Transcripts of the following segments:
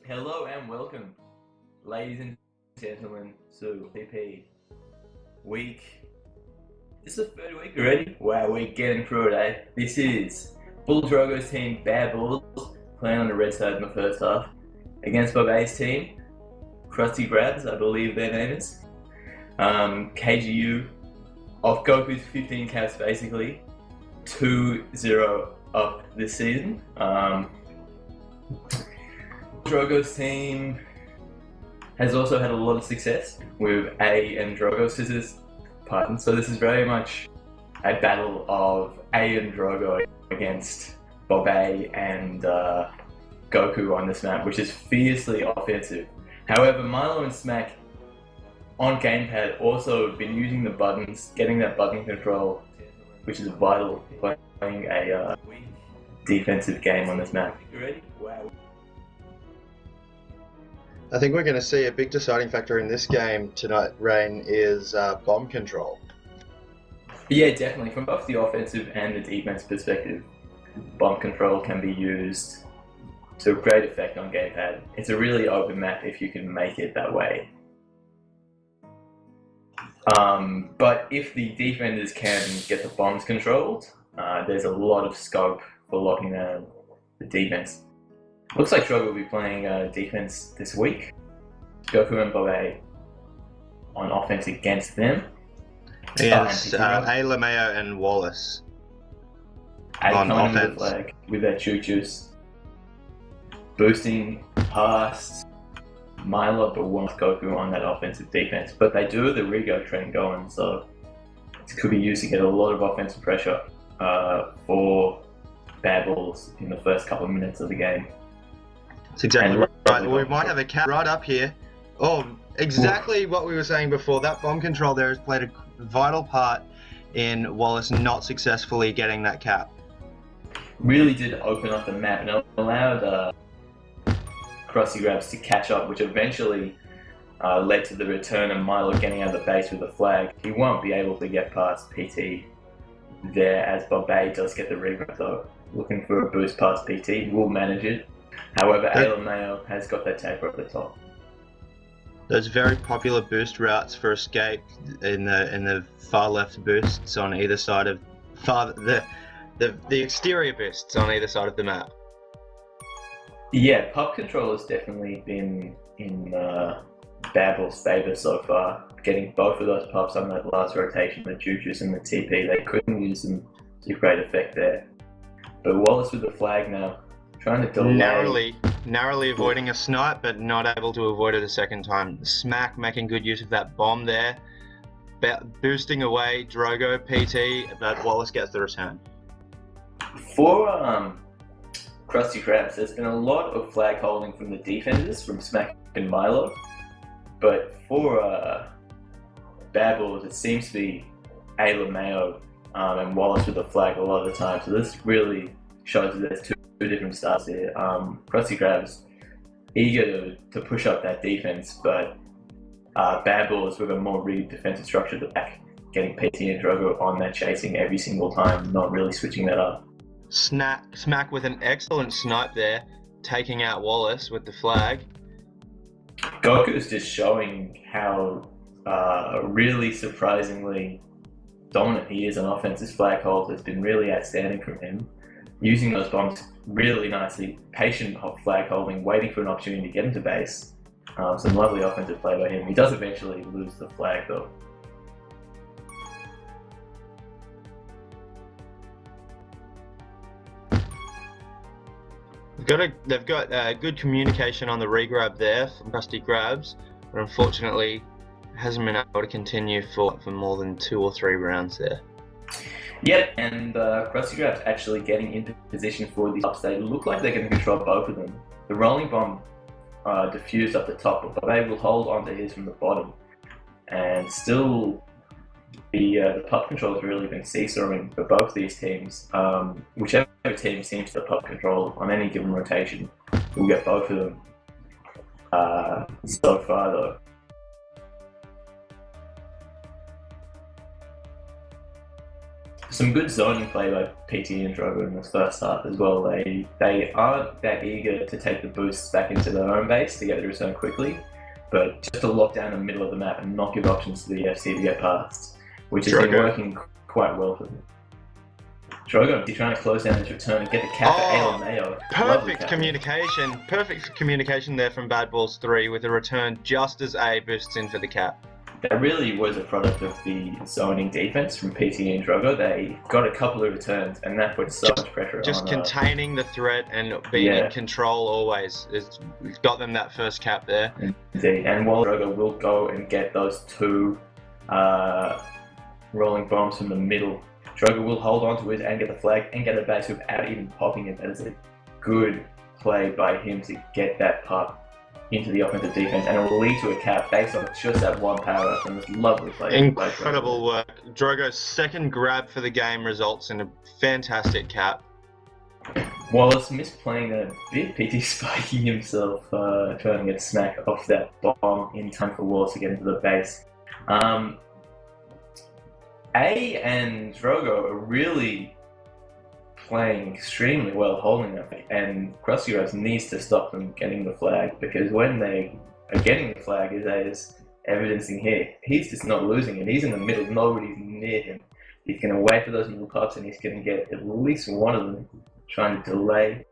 Hello and welcome, ladies and gentlemen, to OLTP week. This is the third week already. Wow, we're getting through it, eh? This is Bull Drogo's team, Bad Bulls, playing on the red side in the first half, against Bob A's team, Krusty Grabs, I believe their name is. KGU off Goku's 15 caps, basically 2-0 up this season. Drogo's team has also had a lot of success with A and Drogo scissors. So this is very much a battle of A and Drogo against Bob A and Goku on this map, which is fiercely offensive. However, Milo and Smack on Gamepad also have been using the buttons, getting that button control, which is vital for playing a defensive game on this map. You ready? Wow. I think we're going to see a big deciding factor in this game tonight, Rain, is bomb control. Yeah, definitely. From both the offensive and the defense perspective, bomb control can be used to a great effect on Gamepad. It's a really open map if you can make it that way. But if the defenders can get the bombs controlled, there's a lot of scope for locking down the defense. Looks like Drogo will be playing defense this week. Goku and Bob A on offense against them. Against A, LeMayo and Wallace on offense. With their choo-choos. Boosting past Milo, but wants Goku on that offensive defense. But they do have the Rigo trend going, so it could be used to get a lot of offensive pressure for Bad Bulls in the first couple of minutes of the game. That's exactly right. We might have a cap right up here. Oh, exactly what we were saying before. That bomb control there has played a vital part in Wallace not successfully getting that cap. Really did open up the map and allowed Krusty Grabs to catch up, which eventually led to the return of Milo getting out of the base with a flag. He won't be able to get past PT there as Bob A does get the regrab though. Looking for a boost past PT, will manage it. However, Ayla Mayo has got that taper at the top. Those very popular boost routes for escape in the far left boosts on either side of the exterior boosts on either side of the map. Yeah, pop control has definitely been in Bad Bulls' favour so far. Getting both of those pops on that last rotation, the Choo-Choos and the TP, they couldn't use them to great effect there. But Wallace with the flag now, trying to delay. Narrowly avoiding a snipe, but not able to avoid it a second time. Smack making good use of that bomb there, boosting away Drogo, PT, but Wallace gets the return. For Krusty Krabs, there's been a lot of flag holding from the defenders, from Smack and Milo, but for Bad Bulls, it seems to be Ayla Mayo and Wallace with the flag a lot of the time, so this really shows that there's two different styles here. Krusty Krabs eager to push up that defense, but Bad Bulls with a more rigged defensive structure at the back, getting PT and Drogo on that chasing every single time, not really switching that up. Smack with an excellent snipe there, taking out Wallace with the flag. Goku is just showing how really surprisingly dominant he is on offense. This flag hold has been really outstanding from him. Using those bombs really nicely, patient flag holding, waiting for an opportunity to get into base. Some lovely offensive play by him. He does eventually lose the flag though. They've got good communication on the regrab there from Krusty Grabs, but unfortunately hasn't been able to continue for more than 2 or 3 rounds there. Yep, and Krusty Grabs actually getting into position for these ups. They look like they're going to control both of them. The rolling bomb diffused up the top, but they will hold onto his from the bottom. And still, the pup control has really been seesawing for both these teams. Whichever team seems to pup control on any given rotation will get both of them so far though. Some good zoning play by PT and Drogo in the first half as well. They aren't that eager to take the boosts back into their own base to get the return quickly, but just to lock down the middle of the map and not give options to the FC to get past, which has been working quite well for them. Drogo, he's trying to close down his return and get the cap at Ale Mayo. Perfect communication there from Bad Balls 3 with a return just as A boosts in for the cap. That really was a product of the zoning defense from PT and Drogo. They got a couple of returns, and that put so much pressure on. Just containing the threat and being in control always. It's got them that first cap there. Indeed, and while Drogo will go and get those two rolling bombs from the middle, Drogo will hold on to it and get the flag and get a base without even popping it. That is a good play by him to get that puck into the offensive defense, and it will lead to a cap based on just that one power up from this lovely play. Incredible work. Drogo's second grab for the game results in a fantastic cap. Wallace misplaying a bit, PT spiking himself, trying to get smack off that bomb in time for Wallace to get into the base. A and Drogo are really playing extremely well holding that, and Krusty Rose needs to stop them getting the flag, because when they are getting the flag, as evidencing here, he's just not losing it. He's in the middle, nobody's near him. He's going to wait for those middle pops, and he's going to get at least one of them trying to delay.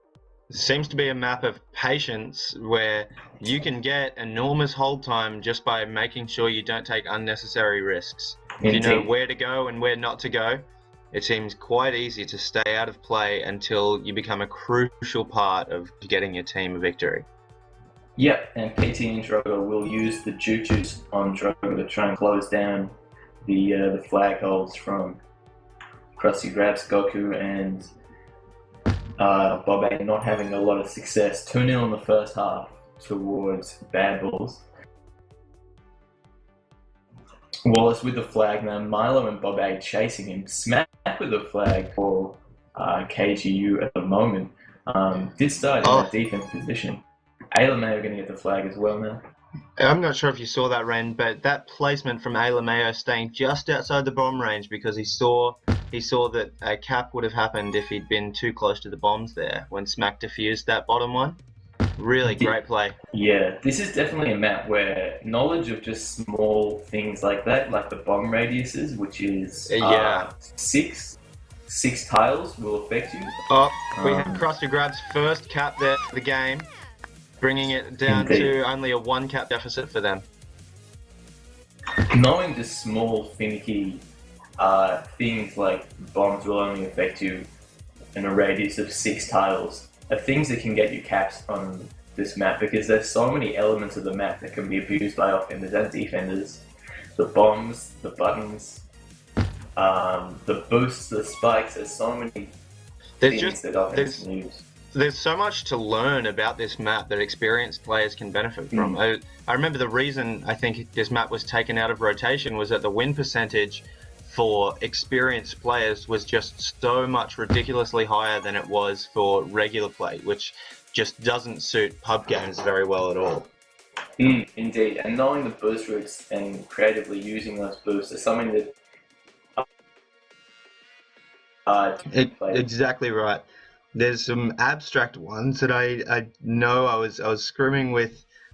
It seems to be a map of patience where you can get enormous hold time just by making sure you don't take unnecessary risks. If you know where to go and where not to go, it seems quite easy to stay out of play until you become a crucial part of getting your team a victory. Yep, and PT and Drogo will use the juice on Drogo to try and close down the flag holds from Krusty Grabs, Goku, and Bob not having a lot of success. 2-0 in the first half towards Bad Balls. Wallace with the flag now, Milo and Bob A chasing him. Smack with the flag for KGU at the moment. Did start in that defense position. Ayla Mayo going to get the flag as well now. I'm not sure if you saw that, Ren, but that placement from Ayla Mayo staying just outside the bomb range because he saw that a cap would have happened if he'd been too close to the bombs there when Smack defused that bottom one. Really great play. Yeah, this is definitely a map where knowledge of just small things like that, like the bomb radiuses, which is six tiles, will affect you. We had Krusty Grab's first cap there for the game, bringing it down to only a 1 cap deficit for them. Knowing just small, finicky things like bombs will only affect you in a radius of 6 tiles are things that can get you caps on this map, because there's so many elements of the map that can be abused by offenders and defenders. The bombs, the buttons, the boosts, the spikes, there's so many things that offenders can use. There's so much to learn about this map that experienced players can benefit from. I remember the reason I think this map was taken out of rotation was that the win percentage for experienced players was just so much ridiculously higher than it was for regular play, which just doesn't suit pub games very well at all. Indeed, and knowing the boost routes and creatively using those boosts is something that exactly right. There's some abstract ones that I know. I was scrimming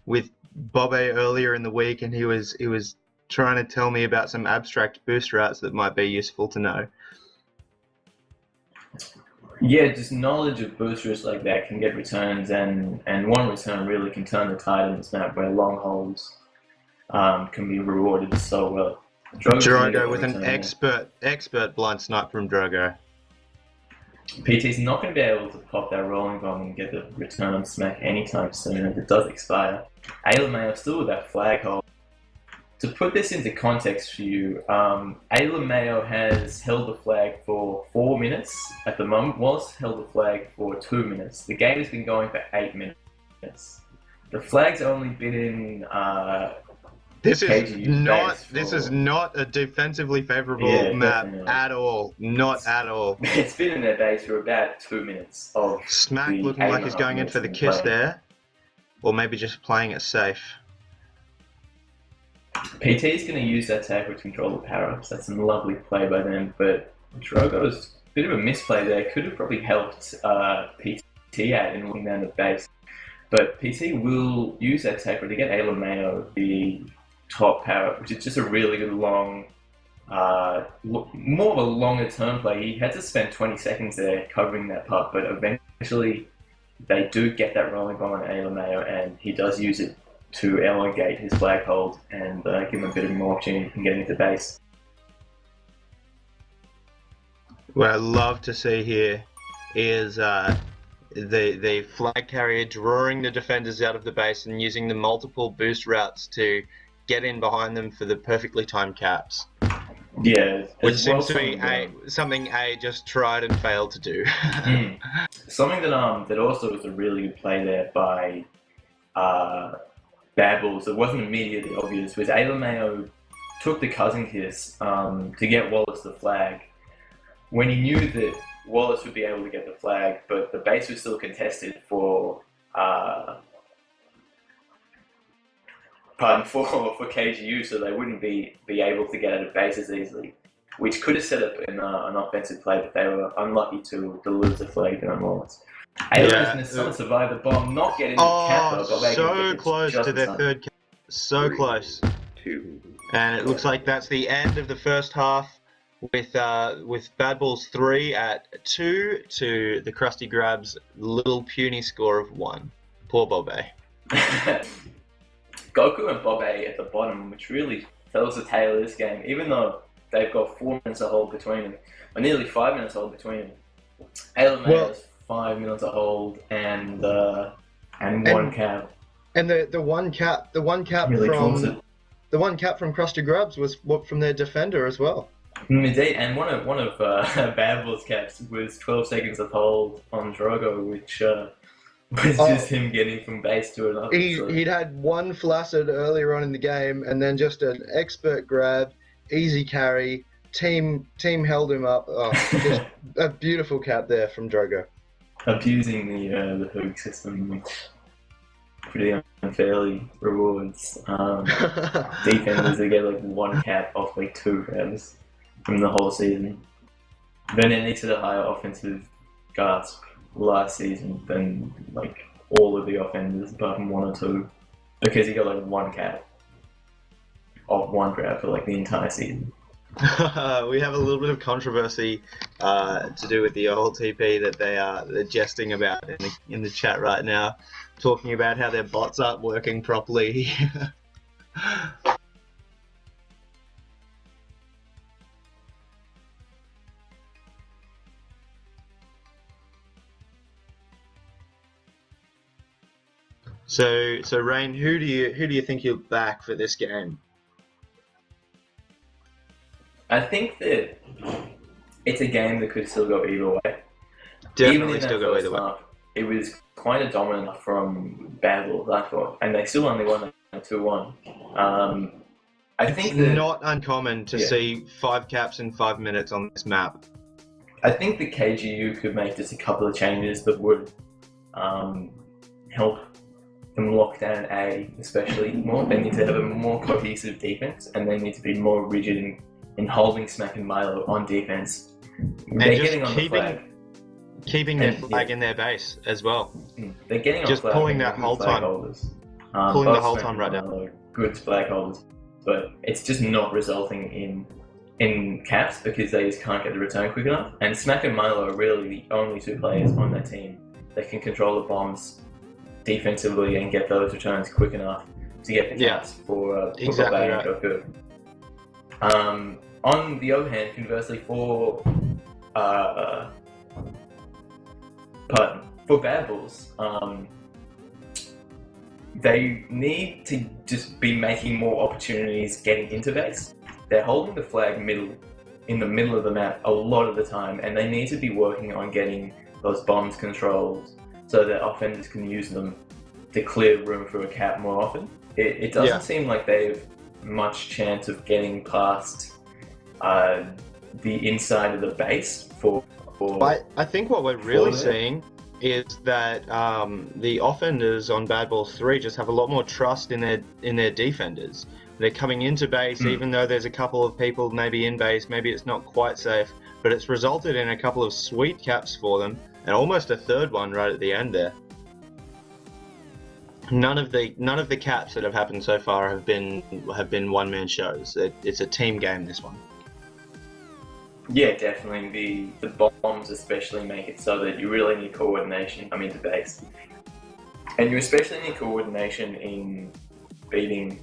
with Bob A earlier in the week, and he was trying to tell me about some abstract boost routes that might be useful to know. Yeah, just knowledge of boost routes like that can get returns, and one return really can turn the tide in this map where long holds can be rewarded so well. Drogo with an expert blind snipe from Drogo. PT's not going to be able to pop that rolling bomb and get the return on Smack anytime soon if it does expire. Ayla Mayo still with that flag hold. To put this into context for you, Ayla Mayo has held the flag for 4 minutes at the moment. Wallace held the flag for 2 minutes. The game has been going for 8 minutes. The flag's only been in This is not a defensively favourable map at all. Not at all. It's been in their base for about 2 minutes of Smack looking like he's going in for the kiss there. Or maybe just playing it safe. PT is going to use that tag to control the power-ups. That's some lovely play by them, but Drogo's a bit of a misplay there. Could have probably helped PT out in looking down the base. But PT will use that taper to get Alameo the top power, which is just a really good long, more of a longer term play. He had to spend 20 seconds there covering that puck, but eventually they do get that rolling bomb on Alameo, and he does use it to elongate his flag hold and give him a bit of more opportunity in getting into base. What I love to see here is the flag carrier drawing the defenders out of the base and using the multiple boost routes to get in behind them for the perfectly timed caps. Yeah, which seems to be something A just tried and failed to do. Something that also was a really good play there by Bad Balls that wasn't immediately obvious was Alameo took the cousin kiss to get Wallace the flag when he knew that Wallace would be able to get the flag, but the base was still contested for KGU, so they wouldn't be able to get out of base as easily, which could have set up an offensive play, but they were unlucky to lose the flag on Wallace. Aleman's going to survive the bomb, not getting the Kappa, but they so close to their third cap. So close. And it looks like that's the end of the first half with Bad Balls 3 at 2 to the Krusty Grabs' little puny score of 1. Poor Bobe. Goku and Bobe at the bottom, which really tells the tale of this game, even though they've got 4 minutes to hold between them, or nearly 5 minutes to hold between them. Alameo has 5 minutes to hold and one cap. And the one cap really from Krusty Grabs was from their defender as well. Indeed, and one of Bad Balls' caps was 12 seconds of hold on Drogo, which was just him getting from base to another. He'd had one flaccid earlier on in the game, and then just an expert grab, easy carry. Team held him up. Just a beautiful cap there from Drogo. Abusing the hook system, which pretty unfairly rewards defenders that get like 1 cap off like 2 grabs from the whole season. Then it needs a higher offensive gasp last season than like all of the offenders apart from 1 or 2, because he got like 1 cap off 1 grab for like the entire season. We have a little bit of controversy to do with the OLTP that they're jesting about in the chat right now, talking about how their bots aren't working properly. So Rain, who do you think you'll back for this game? I think that it's a game that could still go either way. Definitely still go either way. It was quite a dominant from Bad Balls, I thought, and they still only won 2-1. I think it's not uncommon to see 5 caps in 5 minutes on this map. I think the KGU could make just a couple of changes that would help them lock down A, especially more. They need to have a more cohesive defense, and they need to be more rigid in holding Smack and Milo on defense. They're getting on the flag. Keeping their flag in their base as well. They're getting on just flag pulling that whole time. Pulling the whole time right now. Good flag holders, but it's just not resulting in caps because they just can't get the return quick enough. And Smack and Milo are really the only 2 players on that team that can control the bombs defensively and get those returns quick enough to get the caps for exactly right. And Goku. On the other hand, conversely, for Bad Balls, they need to just be making more opportunities getting into base. They're holding the flag in the middle of the map a lot of the time, and they need to be working on getting those bombs controlled so that offenders can use them to clear room for a cap more often. It doesn't seem like they have much chance of getting past the inside of the base for I think what we're really seeing is that the offenders on Bad Balls 3 just have a lot more trust in their defenders. They're coming into base even though there's a couple of people maybe in base, maybe it's not quite safe, but it's resulted in a couple of sweet caps for them, and almost a third one right at the end there. None of the caps that have happened so far have been one-man shows. It's a team game, this one. Yeah, definitely. The bombs especially make it so that you really need coordination coming into base. And you especially need coordination in beating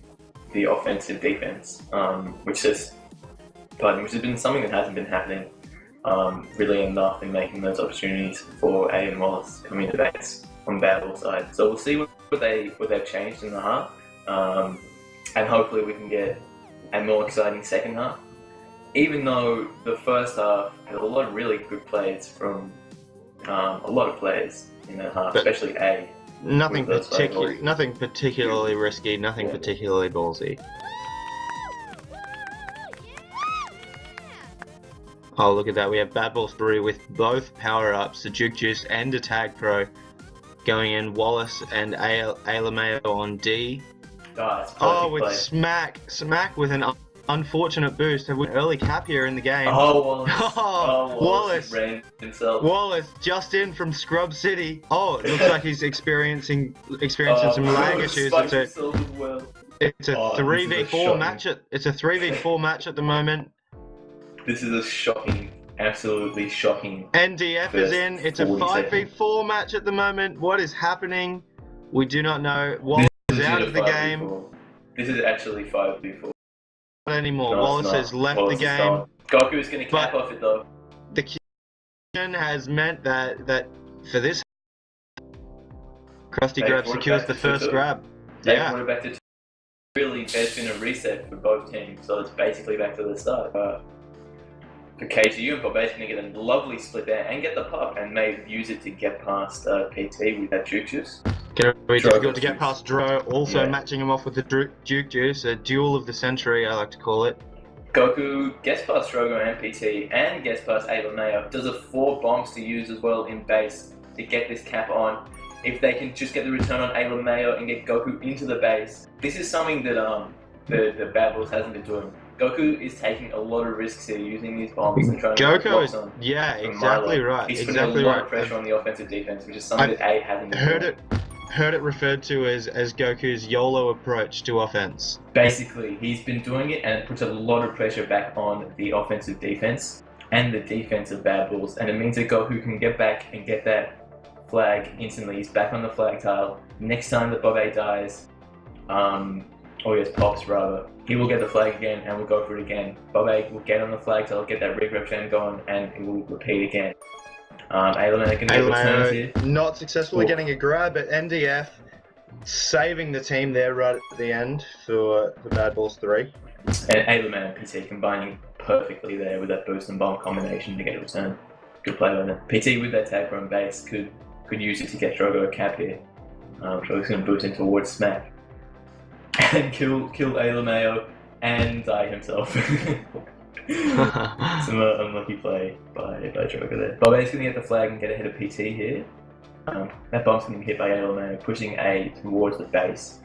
the offensive defense, which has been something that hasn't been happening really enough in making those opportunities for A and Wallace coming into base on Bad Ball side. So we'll see what they've changed in the half, and hopefully we can get a more exciting second half. Even though the first half had a lot of really good plays from a lot of players in that half, especially A. Nothing particularly risky, nothing particularly ballsy. Oh, look at that. We have Bad Ball 3 with both power-ups, the Juke Juice and a Tag Pro, going in. Wallace and Alameo on D. With Smack with an unfortunate boost. Have we an early cap here in the game? Wallace ran himself. Wallace just in from Scrub City. Oh, it looks like he's experiencing some lag issues. It's a 3v4 match. It's a 3v4 match at the moment. This is a shocking, absolutely shocking. NDF is in. It's a 5v4 match at the moment. What is happening? We do not know. Wallace is out of the game. This is actually 5v4. Not anymore. Wallace has left the game. Goku is going to cap off it though. The condition has meant that for this, Krusty Grab secures the first grab. They brought it back to 2. Really, there's been a reset for both teams, so it's basically back to the start. For KTU and Bobby's going to get a lovely split there and get the pop, and maybe use it to get past PT with that Juke Juice. Gonna be difficult to get past Dro, also matching him off with the Juke Juice, a duel of the century I like to call it. Goku gets past Drogo and PT and gets past Alameo. Does a 4 bombs to use as well in base to get this cap on. If they can just get the return on Alameo and get Goku into the base. This is something that the Bad Balls hasn't been doing. Goku is taking a lot of risks here using these bombs and trying to get blocks on. Yeah, exactly right. He's putting a lot of pressure on the offensive defense, which is something that A hasn't been doing. Heard it referred to as Goku's YOLO approach to offense. Basically, he's been doing it, and it puts a lot of pressure back on the offensive defense and the defensive Bad Balls, and it means that Goku can get back and get that flag instantly. He's back on the flag tile. Next time that Bob-A dies, Pops rather, he will get the flag again and we'll go for it again. Bob-A will get on the flag tile, get that regrep chain going, and it will repeat again. Alameo not successfully getting a grab at NDF, saving the team there right at the end for Bad Balls 3. And Alameo and PT combining perfectly there with that boost and bomb combination to get a return. Good play by them. PT with that tag from base could use it to get Drogo a cap here. Drogo's going to boost in towards Smack and kill Alameo and die himself. Some unlucky play by Drogo there. Bob-A's going to get the flag and get ahead of PT here. That bomb's going to get hit by Alameo, pushing A towards the base.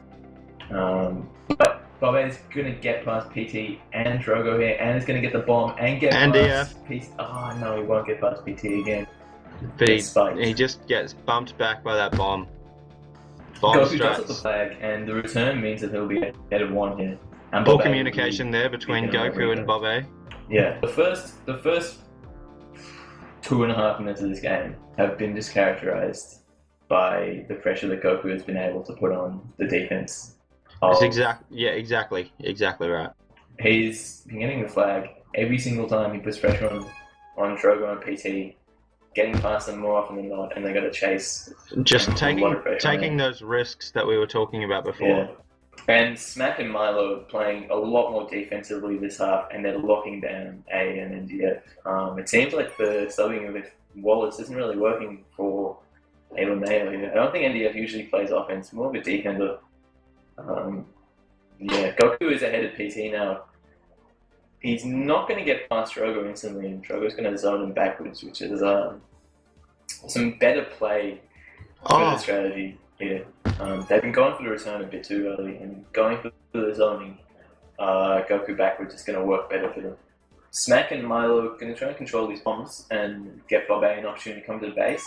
But Bob-A's going to get past PT and Drogo here, and is going to get the bomb and get past PT. Oh no, he won't get past PT again. But he just gets bumped back by that bomb. Goku drops up the flag, and the return means that he'll be ahead of 1 here. And full communication there between Goku and Bob-A. Yeah, the first 2.5 minutes of this game have been just characterized by the pressure that Goku has been able to put on the defense. Exactly right. He's been getting the flag every single time he puts pressure on Drogo and PT, getting past them more often than not, and they got to chase. Just taking those risks that we were talking about before. Yeah. And Smack and Milo are playing a lot more defensively this half, and they're locking down A and NDF. It seems like the subbing of Wallace isn't really working for Alameo here. I don't think NDF usually plays offense, more of a defender. Goku is ahead of PT now. He's not going to get past Drogo instantly, and Drogo's going to zone him backwards, which is some better play for the strategy here. They've been going for the return a bit too early, and going for the zoning Goku backwards is going to work better for them. Smack and Milo are going to try and control these bombs and get Bob A an opportunity to come to the base.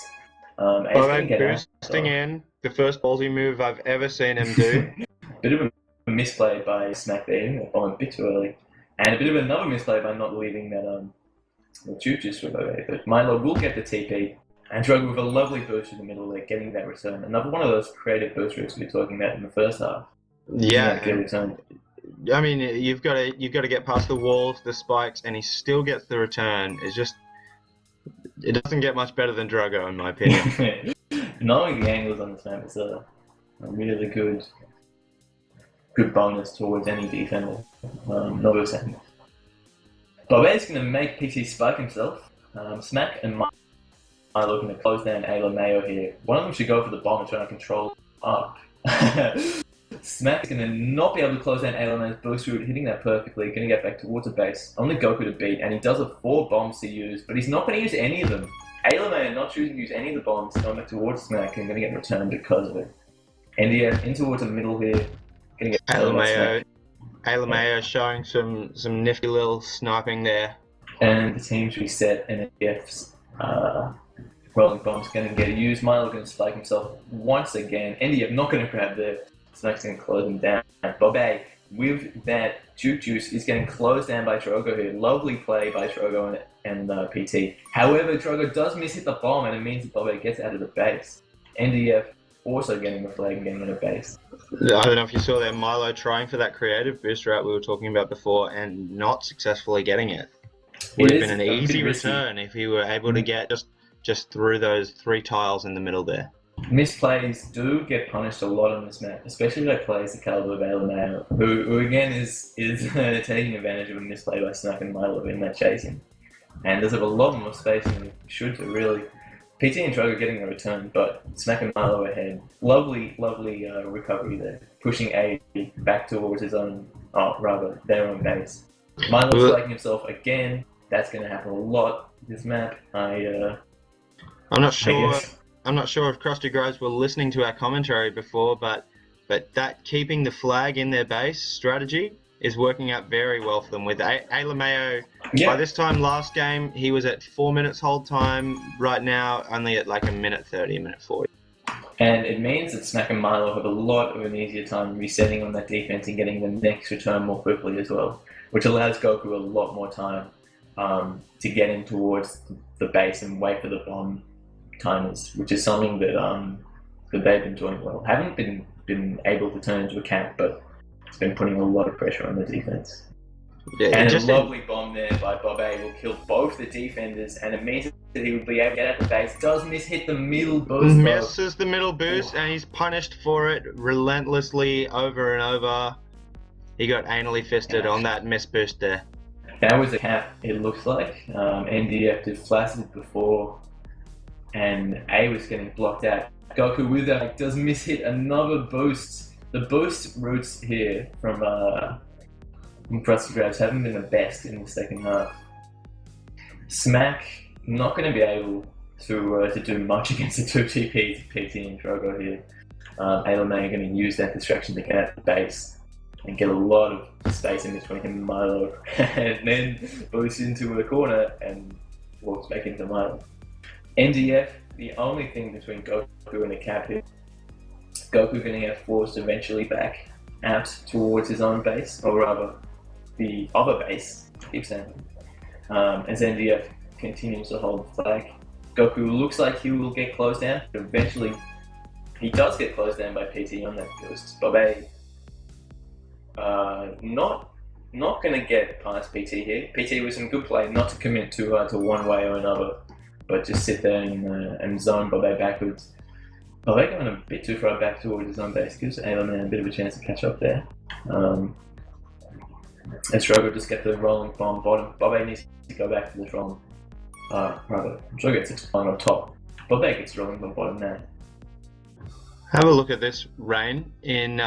A's going to get out. Boosting in, the first ballsy move I've ever seen him do. Bit of a misplay by Smack there, that bomb a bit too early. And a bit of another misplay by not leaving that the juice for Bob A. But Milo will get the TP. And Drogo with a lovely boost in the middle there, getting that return. Another one of those creative boost routes we were talking about in the first half. Yeah. Good return. I mean, you've got to get past the walls, the spikes, and he still gets the return. It doesn't get much better than Drogo, in my opinion. Knowing the angles on this map is a really good bonus towards any defender. Not a second. Bob A's going to make PT spike himself. Smack and Milo are looking to close down Ayla Mayo here. One of them should go for the bomb and try to control up. Smack's going to not be able to close down Ayla Mayo's boost route, hitting that perfectly, going to get back towards the base. Only Goku to beat, and he does have 4 bombs to use, but he's not going to use any of them. Ayla Mayo not choosing to use any of the bombs, going back towards Smack and going to get returned because of it. NDF in towards the middle here, going to get Ayla Mayo showing some nifty little sniping there. And the team's reset, and NDF's rolling bomb's going to get used. Milo going to spike himself once again. NDF not going to grab there. Smack's going to close him down. Bob A, with that juice, is getting closed down by Drogo here. Lovely play by Drogo and PT. However, Drogo does miss-hit the bomb, and it means that Bob A gets out of the base. NDF also getting the flag and getting out of base. I don't know if you saw there, Milo trying for that creative boost route we were talking about before and not successfully getting it. Would have been an easy return if he were able to get just through those 3 tiles in the middle there. Misplays do get punished a lot on this map, especially by players the caliber of Ayla Mayo, who again is taking advantage of a misplay by Smack and Milo in that chasing. And does have a lot more space than he should to really. PT and Drogo getting a return, but Smack and Milo ahead. Lovely recovery there, pushing A back towards their own base. Milo's flagging himself again. That's going to happen a lot this map. I'm not sure. I'm not sure if Krusty Groves were listening to our commentary before, but that keeping the flag in their base strategy is working out very well for them. With Ayla Mayo, by this time last game, he was at 4 minutes hold time. Right now, only at like a minute 30, a minute 40. And it means that Smack and Milo have a lot of an easier time resetting on that defense and getting the next return more quickly as well, which allows Goku a lot more time to get in towards the base and wait for the bomb timers, which is something that they've been doing well. Haven't been able to turn into a camp, but it's been putting a lot of pressure on the defense. Yeah, and a lovely bomb there by Bob A will kill both the defenders, and it means that he would be able to get out the base. Does hit the middle boost. Misses the middle boost, and he's punished for it relentlessly over and over. He got anally fisted on that miss boost there. That was a cap, it looks like. NDF did flaccid before, and A was getting blocked out. Goku with that does hit another boost. The boost routes here from Krusty Groves haven't been the best in the second half. Smack not going to be able to do much against the 2 TPs, PT and Drogo here. Ayla Mayo are going to use that distraction to get out the base and get a lot of space in between him and Milo, and then boost into a corner and walks back into Milo. NDF, the only thing between Goku and the cap here. Goku going to get forced eventually back out towards his own base, or rather, the other base, keeps saying, as NDF continues to hold the flag. Goku looks like he will get closed down, but eventually he does get closed down by PT on that boost. Bob A, not going to get past PT here. PT with some good play, not to commit to one way or another, but just sit there and zone Bob A backwards. Bob A going a bit too far back towards his own base, gives Ayla Mayo a bit of a chance to catch up there. As Drogo just get the rolling bomb bottom. Bob A needs to go back to the rolling. Drogo gets exploring on top. Bob A gets rolling bomb bottom now. Have a look at this, Rain. In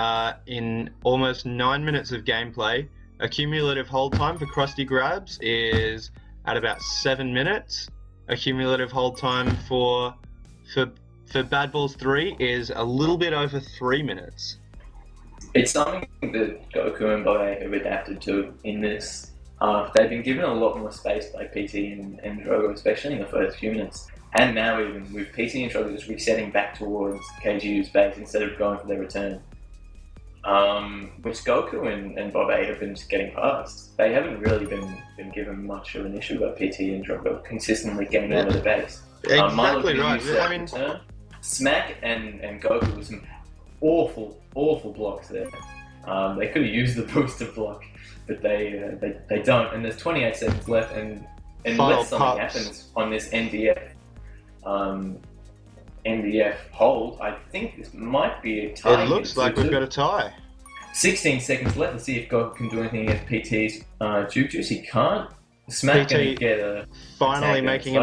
almost 9 minutes of gameplay, a cumulative hold time for Krusty Grabs is at about 7 minutes. A cumulative hold time for Bad Balls 3 is a little bit over 3 minutes. It's something that Goku and Bob A have adapted to in this They've been given a lot more space by PT and Drogo, especially in the first few minutes. And now even with PT and Drogo just resetting back towards KGU's base instead of going for their return. Which Goku and Bob A have been just getting past. They haven't really been given much of an issue by PT and Drogo consistently getting out of the base. Exactly right. I mean, Smack and Goku with some awful blocks there. They could have used the booster block, but they don't. And there's 28 seconds left, and unless something happens on this NDF hold, I think this might be a tie. It looks like we've got a tie. 16 seconds left. Let's see if Goku can do anything against PT's Juke Juice. He can't. Smack gonna get a finally making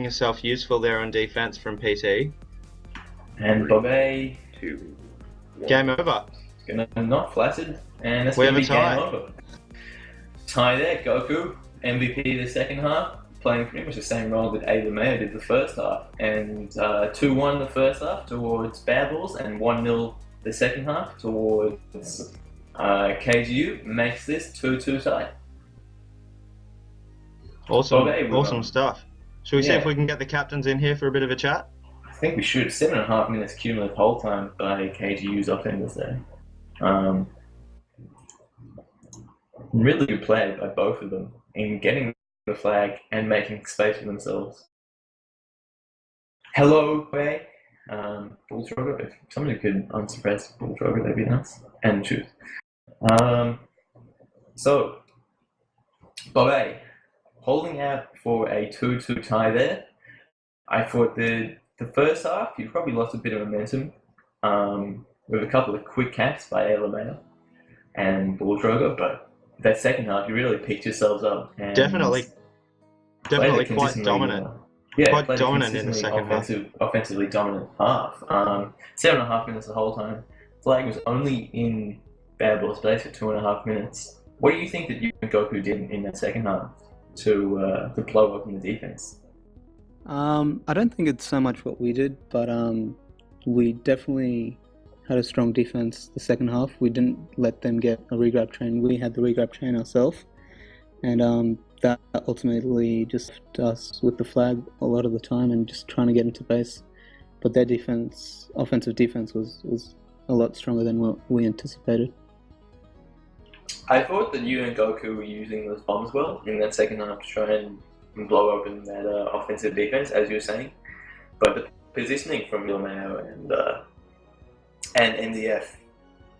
himself useful there on defense from PT. And Bobe Game over. Gonna not flaccid, and that's We gonna have be a tie. game over. Tie there. Goku MVP the second half, playing pretty much the same role that Ava Mayo did the first half, and 2-1 the first half towards Bad Balls, and 1-0 the second half towards KGU. Makes this 2-2 tie. Awesome stuff. Should we see if we can get the captains in here for a bit of a chat? I think we should. 7.5 minutes cumulative hold time by KGU's offenders there. Really good play by both of them in getting the flag and making space for themselves. Hello, Way. Bull Drogo. If somebody could unsuppress Bull Drogo, that'd be nice. And shoot. So, Bobe, holding out for a 2-2 tie there. I thought the first half, you probably lost a bit of momentum with a couple of quick caps by Alameo and Bull Drogo, but that second half, you really picked yourselves up. And definitely quite dominant. Quite dominant in the second half. Offensively dominant half. 7.5 minutes the whole time. Flag was only in Bad Ball's base for 2.5 minutes. What do you think that you and Goku did in that second half to blow up in the defense? I don't think it's so much what we did, but we definitely had a strong defense the second half. We didn't let them get a regrab train. We had the regrab train ourselves, and that ultimately just left us with the flag a lot of the time and just trying to get into base. But their offensive defense was a lot stronger than what we anticipated. I thought that you and Goku were using those bombs well in that second half to try and blow open that offensive defense, as you were saying. But the positioning from Milmao and NDF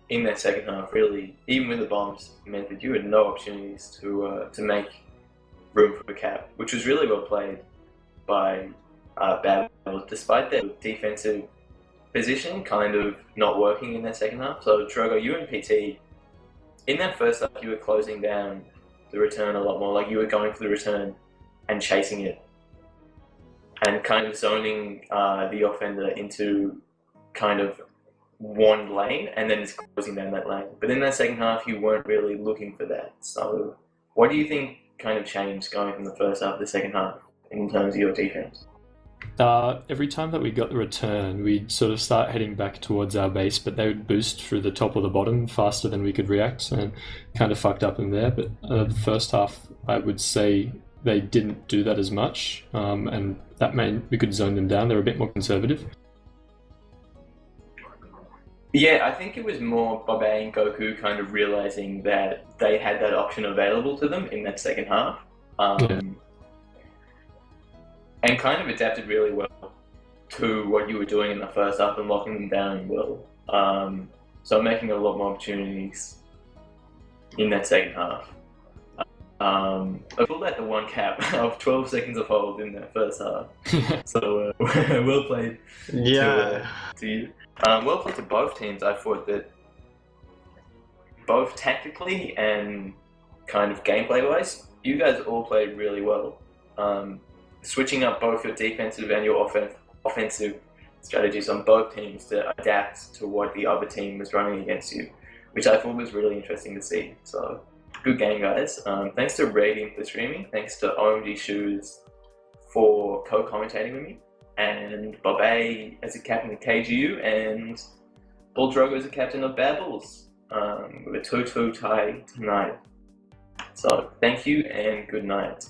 in that second half really, even with the bombs, meant that you had no opportunities to make room for a cap, which was really well played by Bad Balls, despite their defensive position kind of not working in that second half. So Drogo, you and PT, in that first half, you were closing down the return a lot more. Like, you were going for the return and chasing it and kind of zoning the offender into kind of one lane and then just closing down that lane. But in that second half, you weren't really looking for that. So what do you think kind of changed going from the first half to the second half in terms of your defense? Every time that we got the return, we'd sort of start heading back towards our base, but they would boost through the top or the bottom faster than we could react, and kind of fucked up in there. But the first half, I would say they didn't do that as much, and that meant we could zone them down. They were a bit more conservative. Yeah, I think it was more Bobe and Goku kind of realizing that they had that option available to them in that second half. And kind of adapted really well to what you were doing in the first half and locking them down well. So making a lot more opportunities in that second half. I pulled out the one cap of 12 seconds of hold in that first half. So well played to you. Well played to both teams. I thought that both tactically and kind of gameplay-wise, you guys all played really well. Switching up both your defensive and your offensive strategies on both teams to adapt to what the other team was running against you, which I thought was really interesting to see. So, good game, guys. Thanks to Radiant for streaming. Thanks to OMG Shoes for co-commentating with me. And Bobe as a captain of KGU, and Bull Drogo as a captain of Bad Balls, with a 2-2 tie tonight. So thank you and good night.